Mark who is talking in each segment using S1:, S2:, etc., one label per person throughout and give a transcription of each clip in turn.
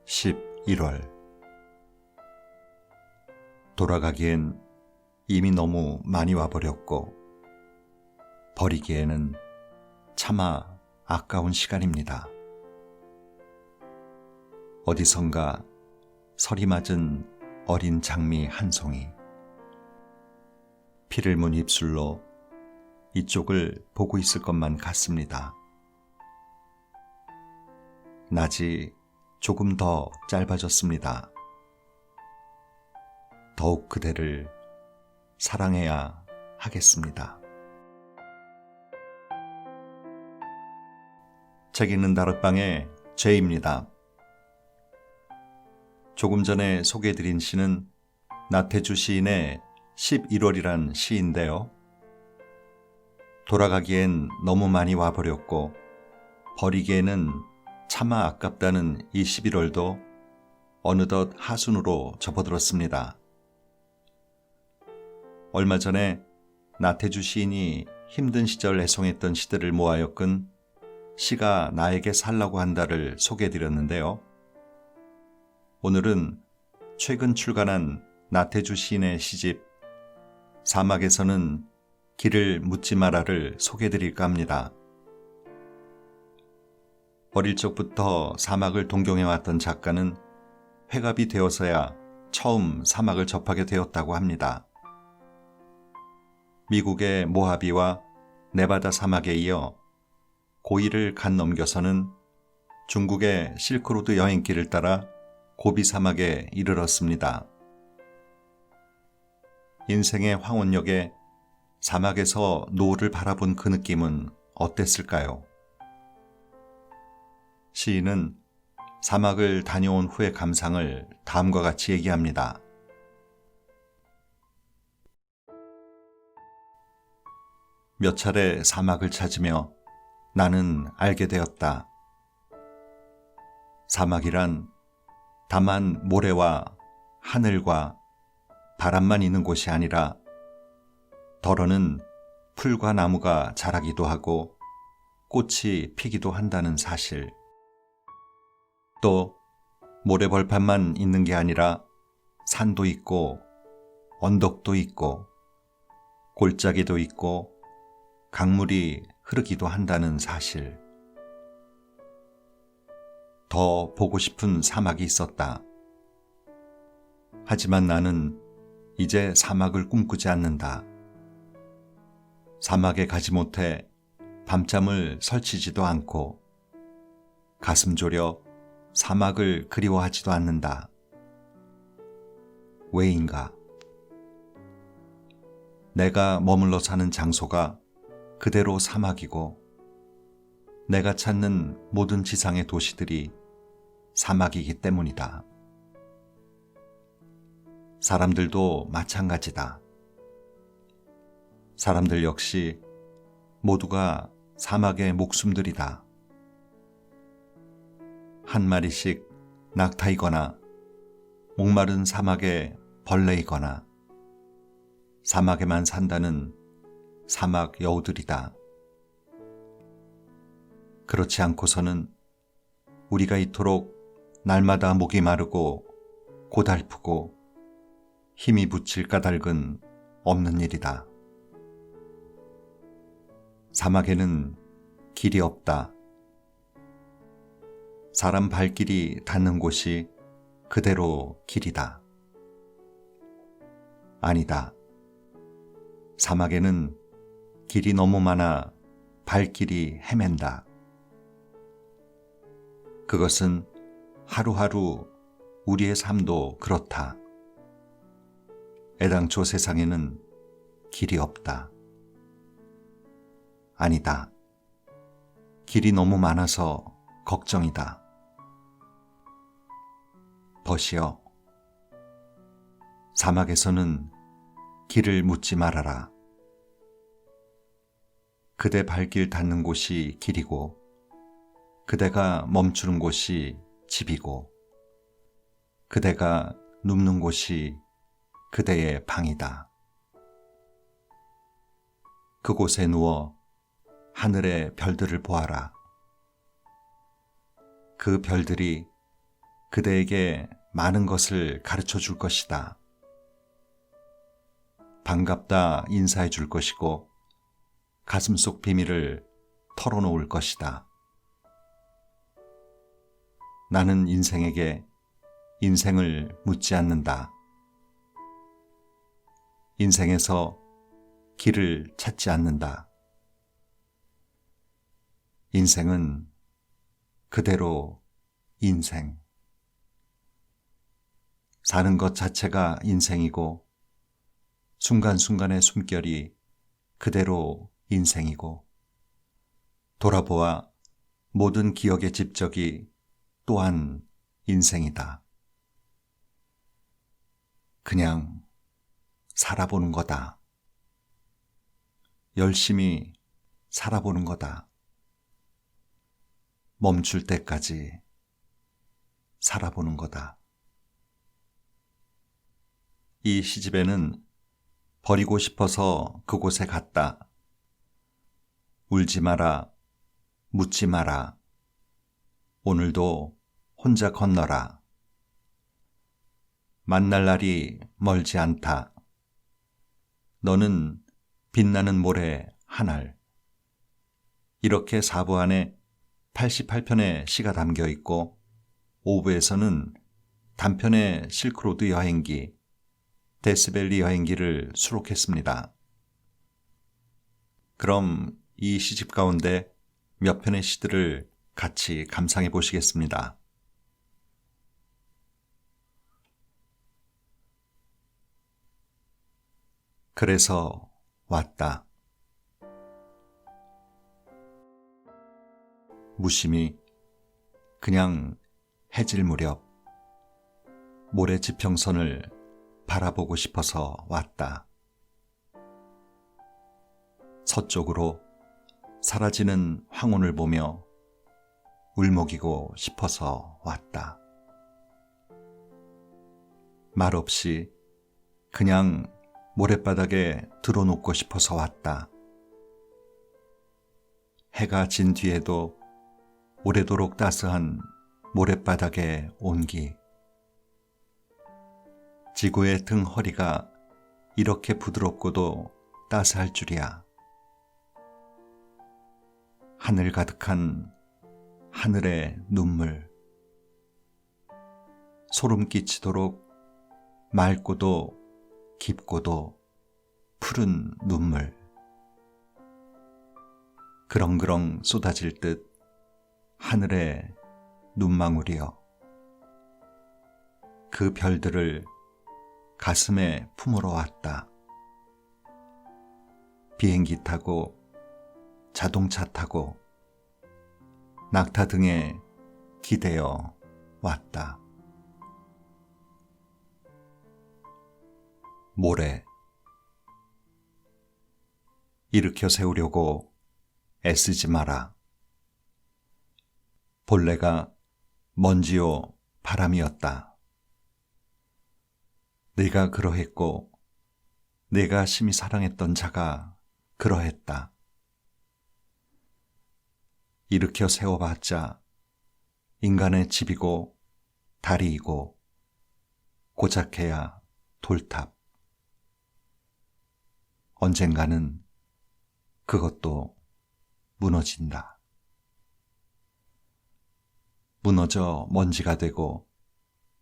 S1: 11월. 돌아가기엔 이미 너무 많이 와버렸고 버리기에는 차마 아까운 시간입니다. 어디선가 서리 맞은 어린 장미 한 송이, 피를 문 입술로 이쪽을 보고 있을 것만 같습니다. 낮이 조금 더 짧아졌습니다. 더욱 그대를 사랑해야 하겠습니다. 책 읽는 다락방의 제이입니다. 조금 전에 소개해드린 시는 나태주 시인의 11월이란 시인데요. 돌아가기엔 너무 많이 와버렸고 버리기에는 차마 아깝다는 이 11월도 어느덧 하순으로 접어들었습니다. 얼마 전에 나태주 시인이 힘든 시절 애송했던 시들을 모아 엮은 시가 나에게 살라고 한다를 소개해드렸는데요. 오늘은 최근 출간한 나태주 시인의 시집 사막에서는 길을 묻지 마라를 소개해드릴까 합니다. 어릴 적부터 사막을 동경해왔던 작가는 회갑이 되어서야 처음 사막을 접하게 되었다고 합니다. 미국의 모하비와 네바다 사막에 이어 고이를 간 넘겨서는 중국의 실크로드 여행길을 따라 고비 사막에 이르렀습니다. 인생의 황혼역에 사막에서 노을을 바라본 그 느낌은 어땠을까요? 시인은 사막을 다녀온 후의 감상을 다음과 같이 얘기합니다. 몇 차례 사막을 찾으며 나는 알게 되었다. 사막이란 다만 모래와 하늘과 바람만 있는 곳이 아니라 덜어는 풀과 나무가 자라기도 하고 꽃이 피기도 한다는 사실. 또 모래벌판만 있는 게 아니라 산도 있고 언덕도 있고 골짜기도 있고 강물이 흐르기도 한다는 사실. 더 보고 싶은 사막이 있었다. 하지만 나는 이제 사막을 꿈꾸지 않는다. 사막에 가지 못해 밤잠을 설치지도 않고 가슴 졸여 사막을 그리워하지도 않는다. 왜인가? 내가 머물러 사는 장소가 그대로 사막이고 내가 찾는 모든 지상의 도시들이 사막이기 때문이다. 사람들도 마찬가지다. 사람들 역시 모두가 사막의 목숨들이다. 한 마리씩 낙타이거나 목마른 사막의 벌레이거나 사막에만 산다는 사막 여우들이다. 그렇지 않고서는 우리가 이토록 날마다 목이 마르고 고달프고 힘이 붙일 까닭은 없는 일이다. 사막에는 길이 없다. 사람 발길이 닿는 곳이 그대로 길이다. 아니다. 사막에는 길이 너무 많아 발길이 헤맨다. 그것은 하루하루 우리의 삶도 그렇다. 애당초 세상에는 길이 없다. 아니다. 길이 너무 많아서 걱정이다. 벗이여, 사막에서는 길을 묻지 말아라. 그대 발길 닿는 곳이 길이고 그대가 멈추는 곳이 집이고 그대가 눕는 곳이 그대의 방이다. 그곳에 누워 하늘의 별들을 보아라. 그 별들이 그대에게 많은 것을 가르쳐 줄 것이다. 반갑다 인사해 줄 것이고 가슴속 비밀을 털어놓을 것이다. 나는 인생에게 인생을 묻지 않는다. 인생에서 길을 찾지 않는다. 인생은 그대로 인생. 사는 것 자체가 인생이고 순간순간의 숨결이 그대로 인생이고 돌아보아 모든 기억의 집적이 또한 인생이다. 그냥 살아보는 거다. 열심히 살아보는 거다. 멈출 때까지 살아보는 거다. 이 시집에는 버리고 싶어서 그곳에 갔다. 울지 마라, 묻지 마라. 오늘도 혼자 건너라. 만날 날이 멀지 않다. 너는 빛나는 모래 한 알. 이렇게 4부 안에 88편의 시가 담겨 있고 5부에서는 단편의 실크로드 여행기, 데스밸리 여행기를 수록했습니다. 그럼 이 시집 가운데 몇 편의 시들을 같이 감상해 보시겠습니다. 그래서 왔다. 무심히 그냥 해질 무렵 모래 지평선을 바라보고 싶어서 왔다. 서쪽으로 사라지는 황혼을 보며 울먹이고 싶어서 왔다. 말없이 그냥 모랫바닥에 드러눕고 싶어서 왔다. 해가 진 뒤에도 오래도록 따스한 모랫바닥의 온기. 지구의 등 허리가 이렇게 부드럽고도 따스할 줄이야. 하늘 가득한 하늘의 눈물. 소름 끼치도록 맑고도 깊고도 푸른 눈물. 그렁그렁 쏟아질 듯 하늘의 눈망울이여. 그 별들을 가슴에 품으러 왔다. 비행기 타고 자동차 타고 낙타 등에 기대어 왔다. 모래. 일으켜 세우려고 애쓰지 마라. 본래가 먼지요 바람이었다. 네가 그러했고 네가 심히 사랑했던 자가 그러했다. 일으켜 세워봤자 인간의 집이고 다리이고 고작해야 돌탑. 언젠가는 그것도 무너진다. 무너져 먼지가 되고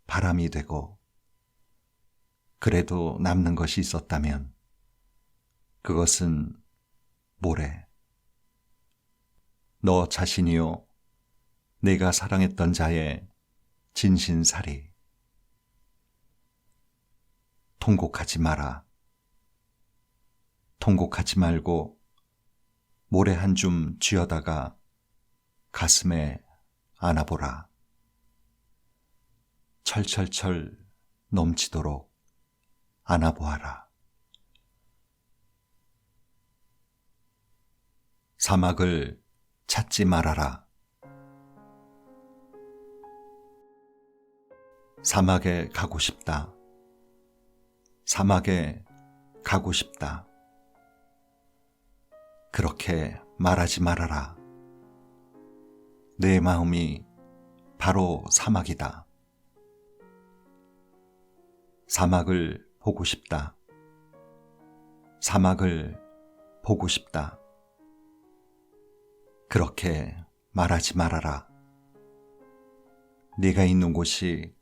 S1: 바람이 되고 그래도 남는 것이 있었다면 그것은 모래. 너 자신이요 내가 사랑했던 자의 진신살이. 통곡하지 마라. 통곡하지 말고 모래 한 줌 쥐어다가 가슴에 안아보라. 철철철 넘치도록 안아보아라. 사막을 찾지 말아라. 사막에 가고 싶다. 사막에 가고 싶다. 그렇게 말하지 말아라. 내 마음이 바로 사막이다. 사막을 보고 싶다. 사막을 보고 싶다. 그렇게 말하지 말아라. 네가 있는 곳이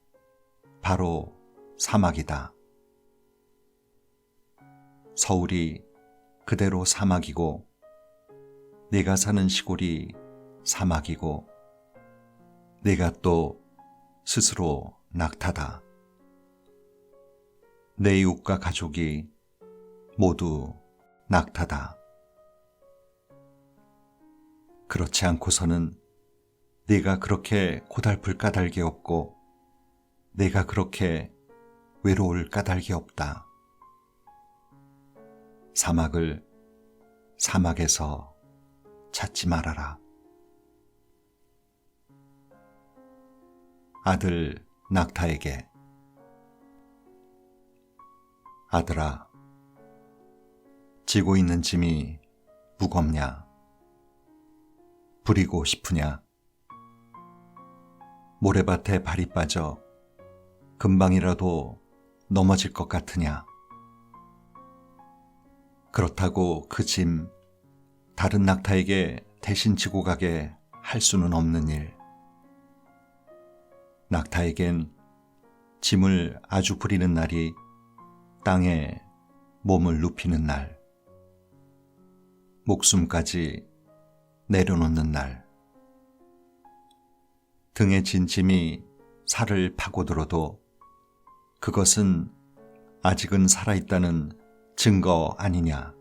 S1: 바로 사막이다. 서울이 그대로 사막이고 네가 사는 시골이 사막이고 네가 또 스스로 낙타다. 내 이웃과 가족이 모두 낙타다. 그렇지 않고서는 네가 그렇게 고달플 까닭이 없고 네가 그렇게 외로울 까닭이 없다. 사막을 사막에서 찾지 말아라. 아들 낙타에게 아들아, 지고 있는 짐이 무겁냐? 부리고 싶으냐? 모래밭에 발이 빠져 금방이라도 넘어질 것 같으냐? 그렇다고 그 짐 다른 낙타에게 대신 지고 가게 할 수는 없는 일. 낙타에겐 짐을 아주 부리는 날이 땅에 몸을 눕히는 날, 목숨까지 내려놓는 날, 등에 진 짐이 살을 파고들어도 그것은 아직은 살아있다는 증거 아니냐.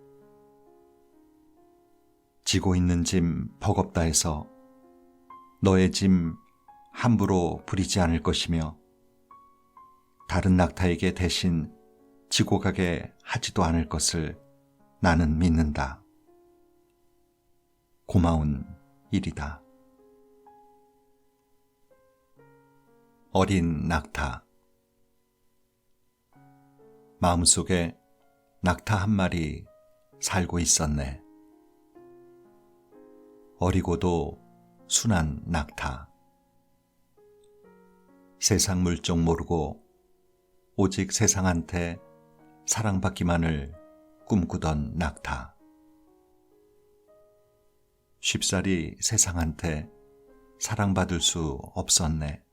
S1: 지고 있는 짐 버겁다 해서 너의 짐 함부로 부리지 않을 것이며 다른 낙타에게 대신 지고 가게 하지도 않을 것을 나는 믿는다. 고마운 일이다. 어린 낙타. 마음속에 낙타 한 마리 살고 있었네. 어리고도 순한 낙타. 세상 물정 모르고 오직 세상한테 사랑받기만을 꿈꾸던 낙타. 쉽사리 세상한테 사랑받을 수 없었네.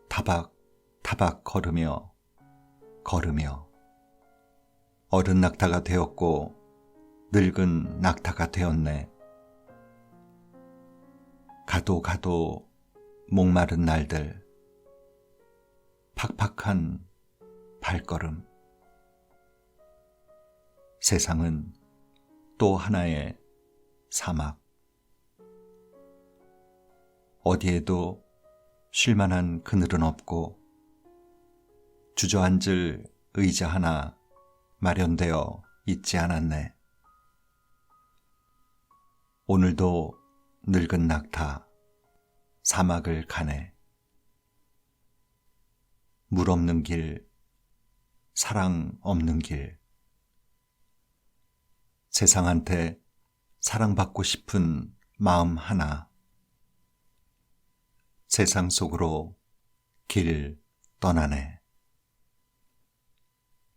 S1: 타박타박 걸으며 어른 낙타가 되었고 늙은 낙타가 되었네. 가도 목마른 날들, 팍팍한 발걸음. 세상은 또 하나의 사막. 어디에도 쉴만한 그늘은 없고 주저앉을 의자 하나 마련되어 있지 않았네. 오늘도 늙은 낙타 사막을 가네. 물 없는 길, 사랑 없는 길. 세상한테 사랑받고 싶은 마음 하나. 세상 속으로 길 떠나네.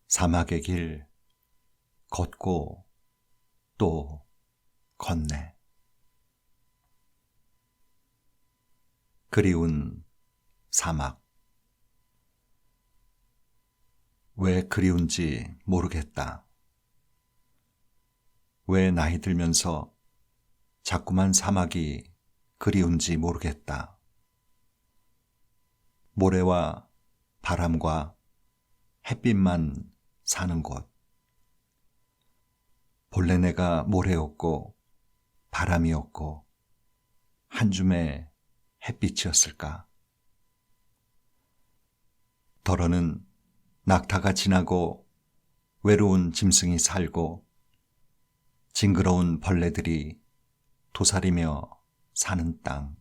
S1: 사막의 길 걷고 또 걷네. 그리운 사막. 왜 그리운지 모르겠다. 왜 나이 들면서 자꾸만 사막이 그리운지 모르겠다. 모래와 바람과 햇빛만 사는 곳. 본래 내가 모래였고 바람이었고 한 줌의 햇빛이었을까? 더러는 낙타가 지나고 외로운 짐승이 살고 징그러운 벌레들이 도사리며 사는 땅.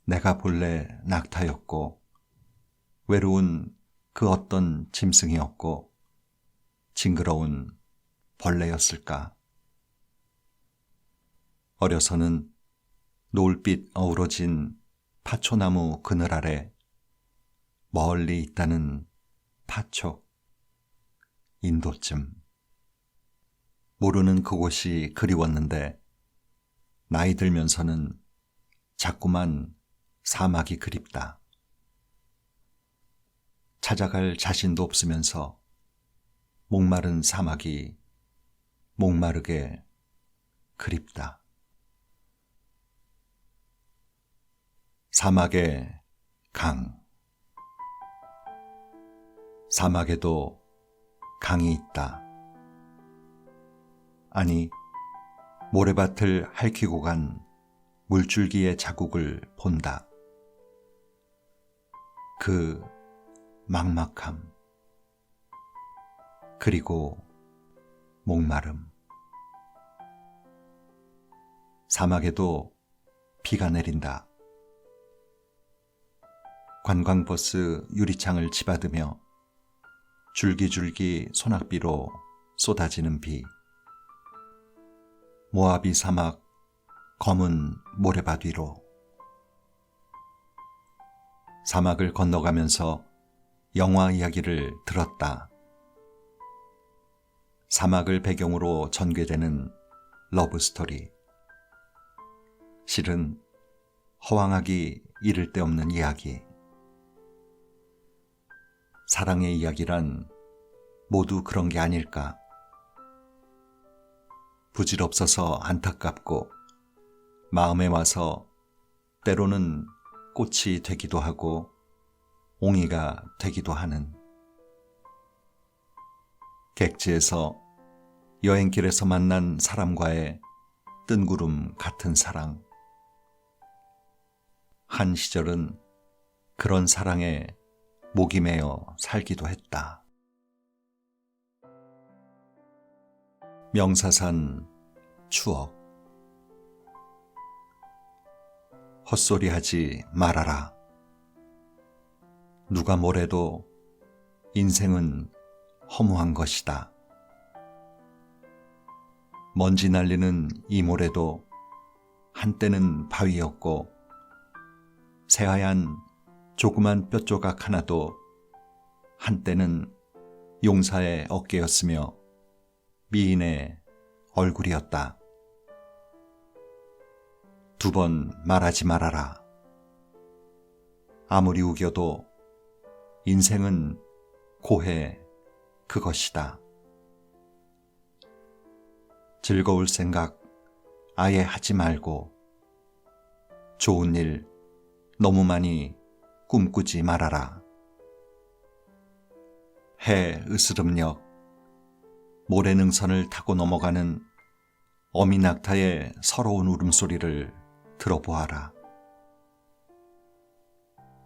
S1: 내가 본래 낙타였고 외로운 그 어떤 짐승이었고 징그러운 벌레였을까? 어려서는 노을빛 어우러진 파초나무 그늘 아래 멀리 있다는 파촉, 인도쯤. 모르는 그곳이 그리웠는데 나이 들면서는 자꾸만 사막이 그립다. 찾아갈 자신도 없으면서 목마른 사막이 목마르게 그립다. 사막의 강. 사막에도 강이 있다. 아니, 모래밭을 핥히고 간 물줄기의 자국을 본다. 그 막막함, 그리고 목마름. 사막에도 비가 내린다. 관광버스 유리창을 치받으며 줄기줄기 소낙비로 쏟아지는 비. 모아비 사막 검은 모래밭 위로. 사막을 건너가면서 영화 이야기를 들었다. 사막을 배경으로 전개되는 러브스토리. 실은 허황하기 이를 데 없는 이야기. 사랑의 이야기란 모두 그런 게 아닐까. 부질없어서 안타깝고 마음에 와서 때로는 꽃이 되기도 하고 옹이가 되기도 하는, 객지에서 여행길에서 만난 사람과의 뜬구름 같은 사랑. 한 시절은 그런 사랑에 목이 메어 살기도 했다. 명사산 추억. 헛소리하지 말아라. 누가 뭐래도 인생은 허무한 것이다. 먼지 날리는 이 모래도 한때는 바위였고 새하얀 조그만 뼈조각 하나도 한때는 용사의 어깨였으며 미인의 얼굴이었다. 2번 말하지 말아라. 아무리 우겨도 인생은 고해 그것이다. 즐거울 생각 아예 하지 말고 좋은 일 너무 많이 꿈꾸지 말아라. 해 으스름역 모래능선을 타고 넘어가는 어미 낙타의 서러운 울음소리를 들어보아라.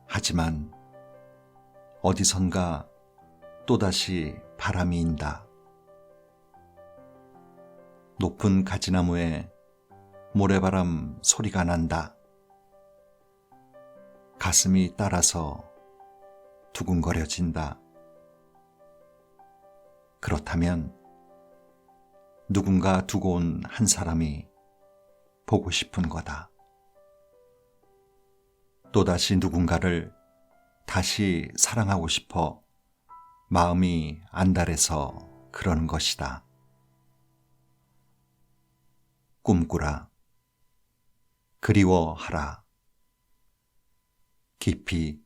S1: 하지만 어디선가 또다시 바람이 인다. 높은 가지나무에 모래바람 소리가 난다. 가슴이 따라서 두근거려진다. 그렇다면 누군가 두고 온 한 사람이 보고 싶은 거다. 또다시 누군가를 다시 사랑하고 싶어 마음이 안달해서 그러는 것이다. 꿈꾸라. 그리워하라. 깊이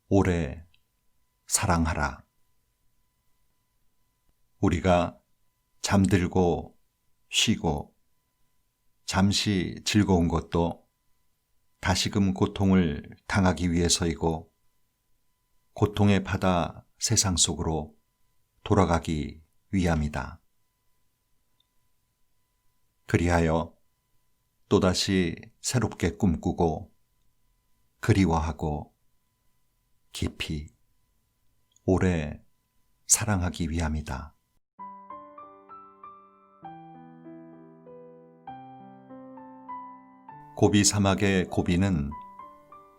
S1: 오래 사랑하라. 우리가 잠들고 쉬고 잠시 즐거운 것도 다시금 고통을 당하기 위해서이고 고통의 바다 세상 속으로 돌아가기 위함이다. 그리하여 또다시 새롭게 꿈꾸고 그리워하고 깊이 오래 사랑하기 위함이다. 고비 사막의 고비는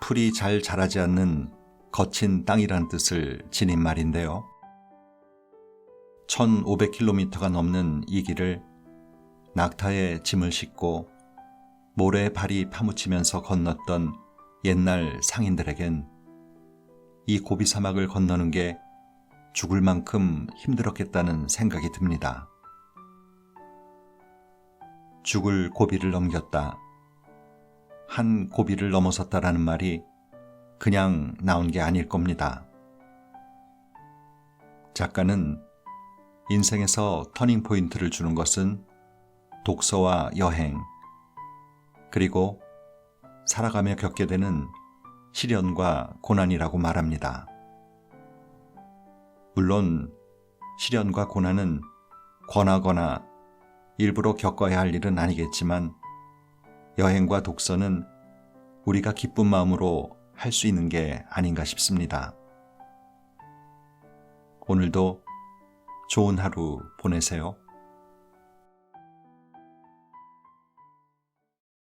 S1: 풀이 잘 자라지 않는 거친 땅이란 뜻을 지닌 말인데요. 1500km가 넘는 이 길을 낙타에 짐을 싣고 모래에 발이 파묻히면서 건넜던 옛날 상인들에겐 이 고비 사막을 건너는 게 죽을 만큼 힘들었겠다는 생각이 듭니다. 죽을 고비를 넘겼다. 한 고비를 넘어섰다라는 말이 그냥 나온 게 아닐 겁니다. 작가는 인생에서 터닝 포인트를 주는 것은 독서와 여행, 그리고 살아가며 겪게 되는 시련과 고난이라고 말합니다. 물론 시련과 고난은 권하거나 일부러 겪어야 할 일은 아니겠지만 여행과 독서는 우리가 기쁜 마음으로 할 수 있는 게 아닌가 싶습니다. 오늘도 좋은 하루 보내세요.